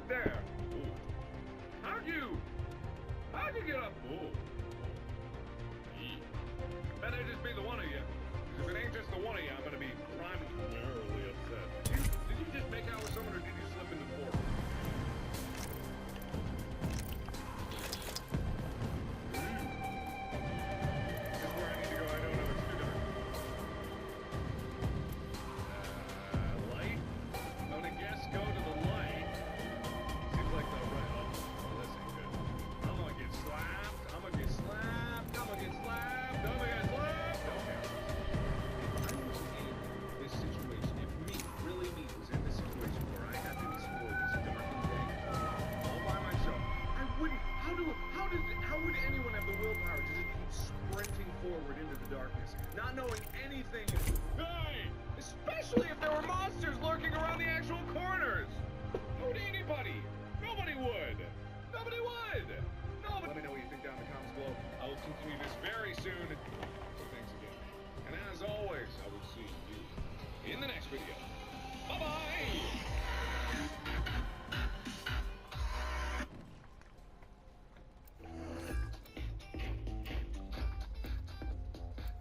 there. Ooh. How'd you get up? Ooh. Eee. Better just be the one of you. 'Cause if it ain't just the one of you, I'm gonna be primarily upset. Did you just make out with someone or did you slip in the portal? This is where I need to go. I don't know. It's too dark. Light? I'm gonna guess go to the light. Seems like the right. Oh, this ain't good. I'm gonna get slapped. I'm gonna get slapped. I'm gonna get slapped. I'm gonna get slapped. Okay. If I was in this situation, if really me, was in this situation where I had to explore this darkened day all by myself, I wouldn't. How would anyone have the willpower to just keep sprinting forward into the darkness, not knowing anything? Hey! Especially if there were monsters lurking around the actual corners. How would anybody? Nobody would. Nobody would. Nobody. Let me know what you think down in the comments below. I will continue this very soon. So thanks again. And as always, I will see you in the next video. Bye-bye!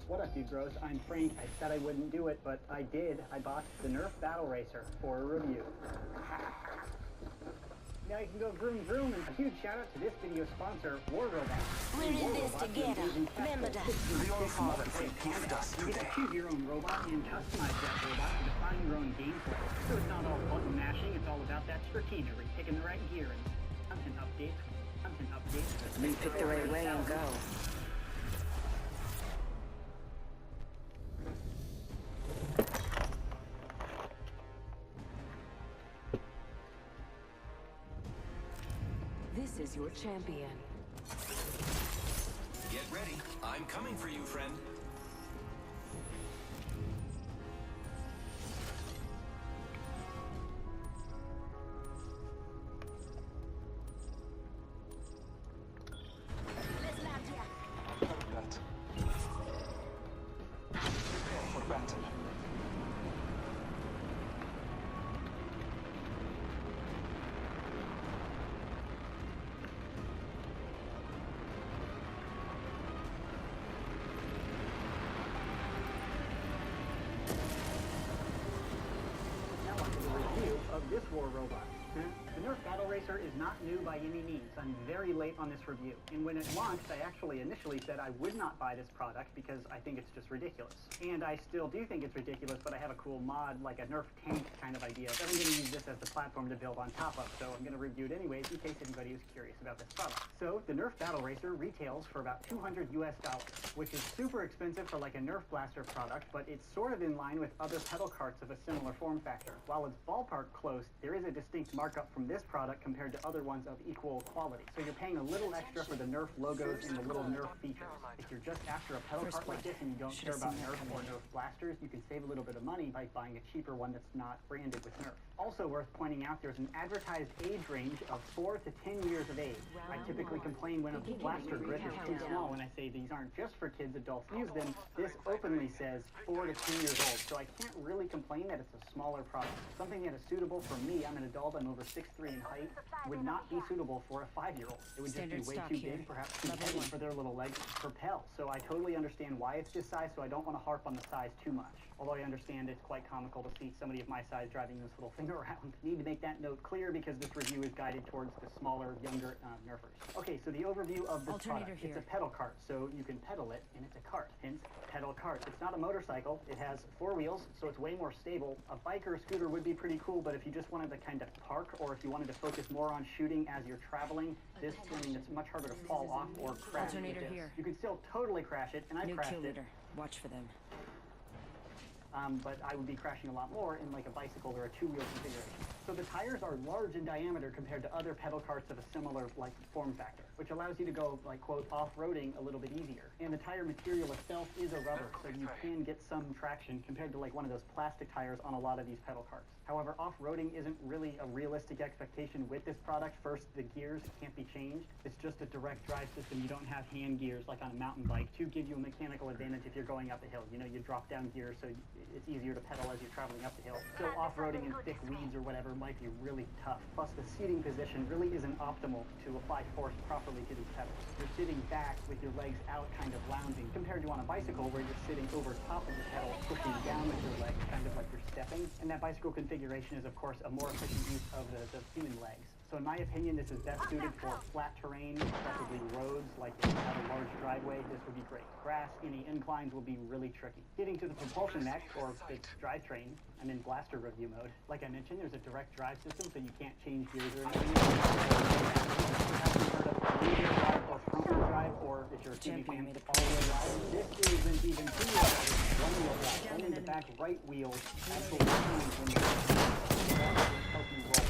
What up, dude bros? I'm Frank. I said I wouldn't do it, but I did. I bought the Nerf Battle Racer for a review. Now you can go vroom vroom, and a huge shout out to this video sponsor, War Robot. We're in this together. Remember that. Your father gift us today. You get to choose your own robot and customize that robot to define your own gameplay. So it's not all button mashing, it's all about that strategery, picking the right gear and content updates. You pick the right way and go. This is your champion. Get ready. I'm coming for you, friend. Let's land here. That. Prepare for battle. Now on to the review of this War Robot. The Nerf Battle Racer is not new by any means. I'm very late on this review. And when it launched, I actually initially said I would not buy this product because I think it's just ridiculous. And I still do think it's ridiculous, but I have a cool mod, like a Nerf tank kind of idea. So I'm going to use this as the platform to build on top of. So I'm going to review it anyways in case anybody is curious about this product. So the Nerf Battle Racer retails for about $200 US, which is super expensive for like a Nerf blaster product, but it's sort of in line with other pedal carts of a similar form factor. While it's ballpark close, there is a distinct markup from this product compared to other ones of equal quality. So you're paying a little extra for the Nerf logos and the little Nerf features. If you're just after a pedal cart like this and you don't care about Nerf or Nerf blasters, you can save a little bit of money by buying a cheaper one that's not branded with Nerf. Also worth pointing out, there's an advertised age range of 4 to 10 years of age. I typically complain when a blaster grip is too small when I say these aren't just for kids, adults use them. This openly says 4 to 10 years old, so I can't really complain that it's a smaller product. Something that is suitable for me, I'm an adult, I'm over 6'3" in height, would not be suitable for a 5-year-old. It would just be way too big, perhaps too heavy for their little legs to propel. So I totally understand why it's this size, so I don't want to harp on the size too much. Although I understand it's quite comical to see somebody of my size driving this little thing around. Need to make that note clear because this review is guided towards the smaller, younger Nerfers. Okay, so the overview of this product. It's a pedal cart, so you can pedal it, and it's a cart, hence pedal cart. It's not a motorcycle. It has 4 wheels, so it's way more stable. A bike or a scooter would be pretty cool, but if you just wanted to kind of park, or if you wanted to focus more on shooting as you're traveling, this thing it's much harder to fall off or crash. Alternator here. You can still totally crash it, and I crashed it. Watch for them. But I would be crashing a lot more in like a bicycle or a 2-wheel configuration. So the tires are large in diameter compared to other pedal carts of a similar like form factor, which allows you to go like quote off-roading a little bit easier. And the tire material itself is a rubber, so you can get some traction compared to like one of those plastic tires on a lot of these pedal carts. However, off-roading isn't really a realistic expectation with this product. First, the gears can't be changed. It's just a direct drive system. You don't have hand gears like on a mountain bike to give you a mechanical advantage if you're going up a hill. You know, you drop down gears, so it's easier to pedal as you're traveling up the hill. Still, off-roading in thick weeds or whatever might be really tough. Plus, the seating position really isn't optimal to apply force properly to these pedals. You're sitting back with your legs out, kind of lounging, compared to on a bicycle where you're sitting over top of the pedal, pushing down with your legs, kind of like you're stepping. And that bicycle configuration is, of course, a more efficient use of the human legs. So in my opinion, this is best suited for flat terrain, preferably roads, like if you have a large driveway, this would be great. Grass, any inclines will be really tricky. Getting to the propulsion mech, or the drivetrain, I'm in blaster review mode. Like I mentioned, there's a direct drive system, so you can't change gears or anything. Drive or front-wheel drive, or if you're a TV fan, all-wheel drive. This isn't even two-wheel drive, it's one-wheel drive. Only the back right wheel actually turns when you're helping you roll.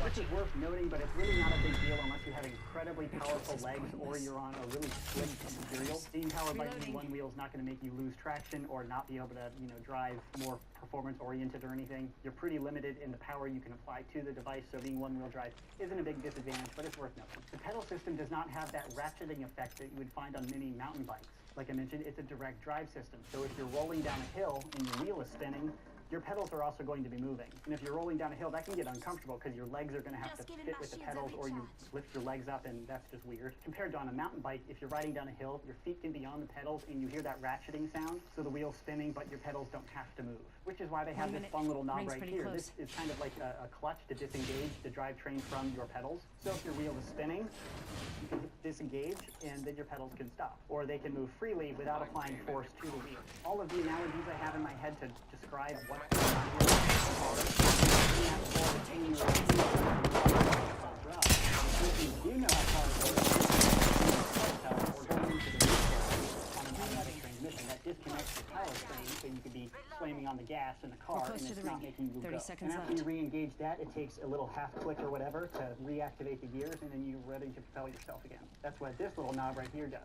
This is worth noting, but it's really not a big deal unless you have incredibly powerful legs or you're on a really slick material. Being powered by one wheel is not going to make you lose traction or not be able to, drive more performance-oriented or anything. You're pretty limited in the power you can apply to the device, so being one-wheel drive isn't a big disadvantage, but it's worth noting. The pedal system does not have that ratcheting effect that you would find on many mountain bikes. Like I mentioned, it's a direct drive system, so if you're rolling down a hill and your wheel is spinning, your pedals are also going to be moving. And if you're rolling down a hill, that can get uncomfortable because your legs are going to have to fit with the pedals, or you lift your legs up, and that's just weird. Compared to on a mountain bike, if you're riding down a hill, your feet can be on the pedals and you hear that ratcheting sound, so the wheel's spinning, but your pedals don't have to move. Which is why they have this fun little knob right here. This is kind of like a clutch to disengage the drivetrain from your pedals. So if your wheel is spinning, you can disengage, and then your pedals can stop. Or they can move freely without applying force to the wheel. All of the analogies I have in my head to describe what's going on here if you know how far it goes, or going into the on an automatic transmission that disconnects the power string, so you could be slamming on the gas in the car and it's not making you go. And after you re-engage that, it takes a little half click or whatever to reactivate the gears, and then you're ready to propel yourself again. That's what this little knob right here does.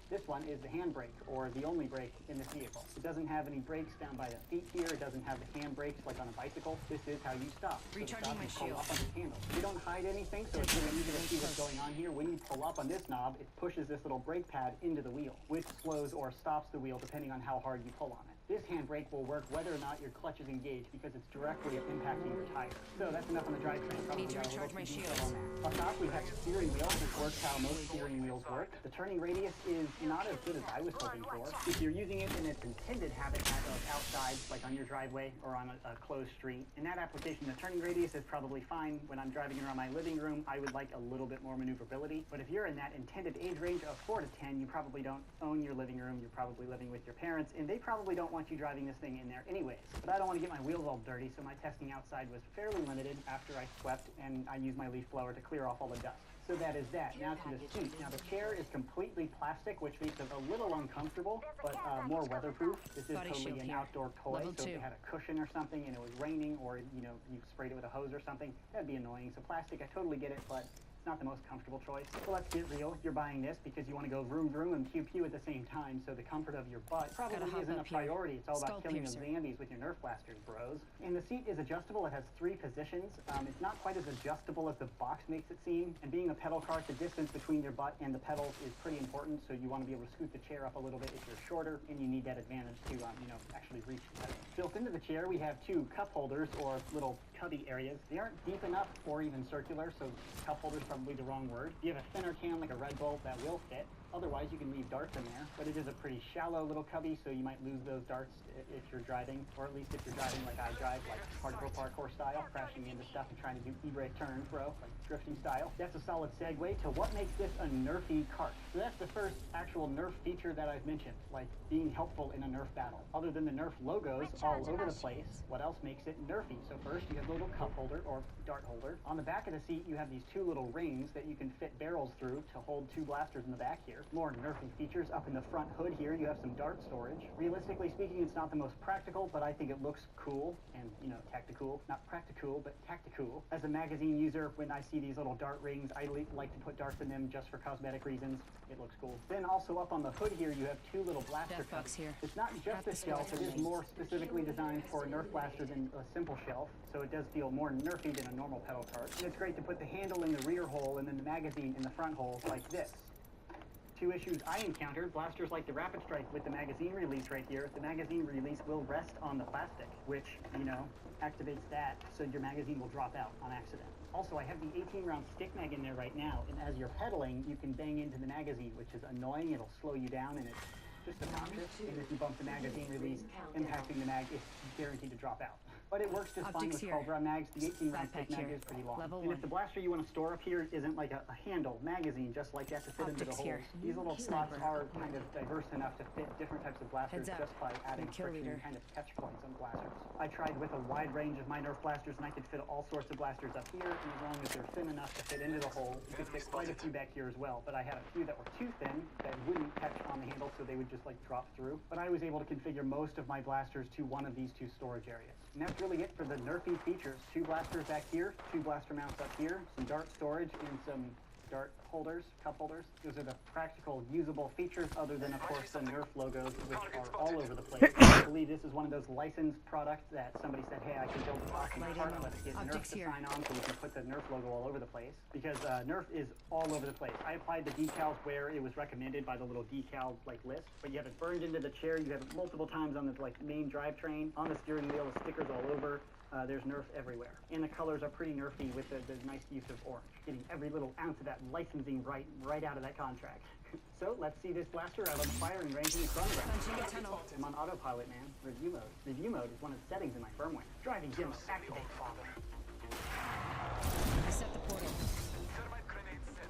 This one is the handbrake, or the only brake in this vehicle. It doesn't have any brakes down by the feet here. It doesn't have the hand brakes like on a bicycle. This is how you stop. So Recharging my shield. Up on the handle. You don't hide anything, so it's really easy to see what's going on here. When you pull up on this knob, it pushes this little brake pad into the wheel, which slows or stops the wheel depending on how hard you pull on it. This handbrake will work whether or not your clutch is engaged because it's directly impacting your tire. So that's enough on the drivetrain. Need to recharge my shields. On top, we have the steering wheel, which works how most steering wheels work. The turning radius is not as good as I was hoping for. If you're using it in its intended habitat of outside, like on your driveway or on a closed street, in that application, the turning radius is probably fine. When I'm driving around my living room, I would like a little bit more maneuverability. But if you're in that intended age range of 4 to 10, you probably don't own your living room. You're probably living with your parents, and they probably don't want you driving this thing in there anyways. But I don't want to get my wheels all dirty, so my testing outside was fairly limited after I swept, and I used my leaf blower to clear off all the dust. So that is that. Now to the seat. Now the chair is completely plastic, which makes it a little uncomfortable, but more weatherproof. This is totally an outdoor toy, so if it had a cushion or something and it was raining, or you sprayed it with a hose or something, that'd be annoying. So plastic, I totally get it, but it's not the most comfortable choice. So let's get real. You're buying this because you want to go vroom vroom and pew pew at the same time, so the comfort of your butt probably isn't a priority. It's all about killing the zombies with your Nerf blasters, bros. And the seat is adjustable. It has 3 positions. It's not quite as adjustable as the box makes it seem. And being a pedal cart, the distance between your butt and the pedals is pretty important, so you want to be able to scoot the chair up a little bit if you're shorter, and you need that advantage to, actually reach the pedal. Built into the chair, we have 2 cup holders, or little cubby areas. They aren't deep enough or even circular, so cup holder's probably the wrong word. You have a thinner can like a Red Bull that will fit. Otherwise, you can leave darts in there, but it is a pretty shallow little cubby, so you might lose those darts if you're driving, or at least if you're driving like I drive, like hardcore parkour style, crashing into stuff and trying to do e-brake turns, bro, like drifting style. That's a solid segue to what makes this a Nerfy cart. So that's the first actual Nerf feature that I've mentioned, like being helpful in a Nerf battle. Other than the Nerf logos all over the place, what else makes it Nerfy? So first, you have the little cup holder, or dart holder. On the back of the seat, you have these 2 little rings that you can fit barrels through to hold 2 blasters in the back here. More Nerfy features. Up in the front hood here, you have some dart storage. Realistically speaking, it's not the most practical, but I think it looks cool and, tactical. Not practical, but tactical. As a magazine user, when I see these little dart rings, I like to put darts in them just for cosmetic reasons. It looks cool. Then also up on the hood here, you have 2 little blaster cups. Here. It's not just a shelf, it is more specifically designed for a Nerf blaster than a simple shelf, so it does feel more Nerfy than a normal pedal cart. And it's great to put the handle in the rear hole and then the magazine in the front hole like this. Two issues I encountered: blasters like the Rapid Strike with the magazine release right here. The magazine release will rest on the plastic, which, you know, activates that so your magazine will drop out on accident. Also, I have the 18-round stick mag in there right now, and as you're pedaling, you can bang into the magazine, which is annoying. It'll slow you down, and it's just obnoxious. And if you bump the magazine release, impacting the mag, it's guaranteed to drop out. But it works just fine with Cobra mags. The 18-round stick mag is pretty long. And if the blaster you want to store up here isn't like a handle magazine just like that to fit into the holes, these little slots are kind of diverse enough to fit different types of blasters just by adding friction kind of catch points on blasters. I tried with a wide range of my Nerf blasters, and I could fit all sorts of blasters up here, and as long as they're thin enough to fit into the hole, you could fit quite a few back here as well. But I had a few that were too thin that wouldn't catch on the handle, so they would just like drop through. But I was able to configure most of my blasters to one of these two storage areas. And that's really it for the Nerfy features. 2 blasters back here, 2 blaster mounts up here, some dart storage, and some dart holders, cup holders. Those are the practical, usable features, other than, of course, the Nerf logos, which are all over the place. I believe this is one of those licensed products that somebody said, hey, I can build an awesome part, let's get Nerf to sign on so we can put the Nerf logo all over the place. Because Nerf is all over the place. I applied the decals where it was recommended by the little decal list, but you have it burned into the chair, you have it multiple times on the main drivetrain, on the steering wheel, the stickers all over. There's Nerf everywhere. And the colors are pretty Nerfy with the nice use of orange. Getting every little ounce of that licensing right out of that contract. So let's see this blaster out on the firing range in the front ground. I'm on autopilot, man. Review mode. Review mode is one of the settings in my firmware. Driving demo activate, father. I set the portal. Thermite grenade set.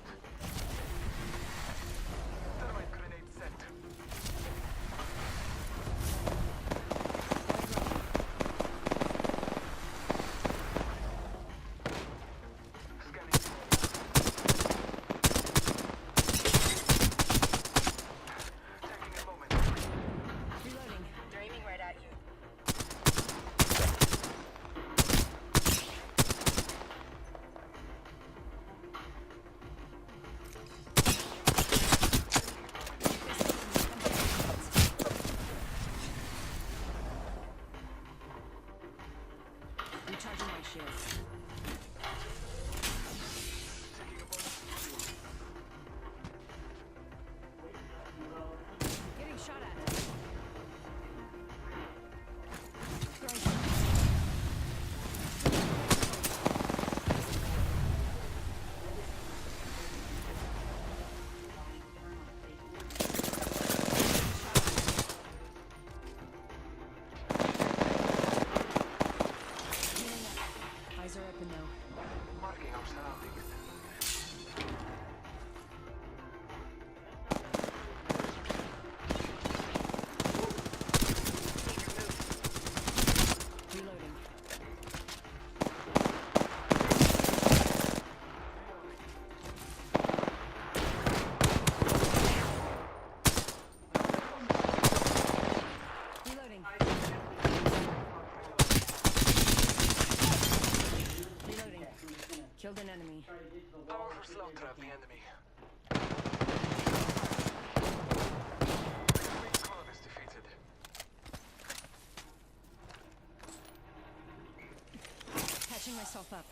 Thermite grenade set. Recharging my shields. Getting shot at. Eyes are open now. Marking our surroundings. Reloading. Reloading. Reloading. Killed an enemy. Powerful slaughter of the enemy. Great squad is defeated. Patching myself up.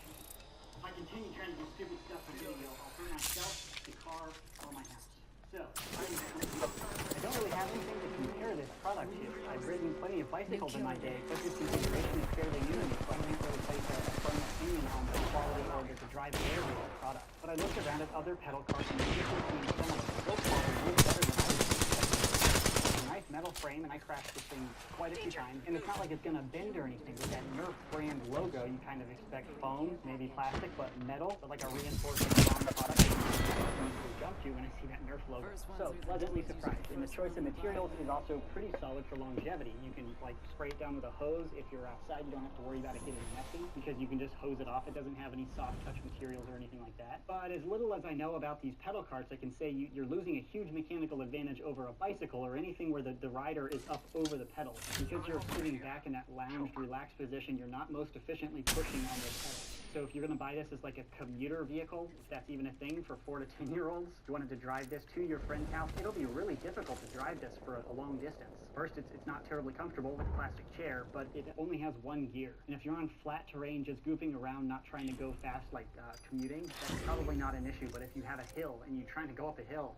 If I continue trying to do stupid stuff on video, I'll burn myself, the car, or my house. So, I don't really have anything to compare this product to. I've ridden plenty of bicycles in my day, but this configuration is fairly new to me, so I can't really place a firm opinion on the quality or the drivability of the product. But I looked around at other pedal cars and the difference between some of them so far is really better than I was expecting. A nice metal frame, and I crashed this thing quite a few times. And it's not like it's gonna bend or anything. With that Nerf brand logo, you kind of expect foam, maybe plastic, but metal, but like a reinforcing strong product. Jump to when I see that Nerf logo. So, pleasantly surprised. And the choice of materials is also pretty solid for longevity. You can like spray it down with a hose. If you're outside, you don't have to worry about it getting messy because you can just hose it off. It doesn't have any soft touch materials or anything like that. But as little as I know about these pedal carts, I can say you're losing a huge mechanical advantage over a bicycle or anything where the rider is up over the pedals. Because you're sitting back in that lounged, relaxed position, you're not most efficiently pushing on those pedals. So if you're going to buy this as like a commuter vehicle, if that's even a thing for 4 to 10-year-olds, if you wanted to drive this to your friend's house, it'll be really difficult to drive this for a long distance. First, it's not terribly comfortable with a plastic chair, but it only has 1 gear. And if you're on flat terrain, just goofing around, not trying to go fast like commuting, that's probably not an issue. But if you have a hill and you're trying to go up a hill,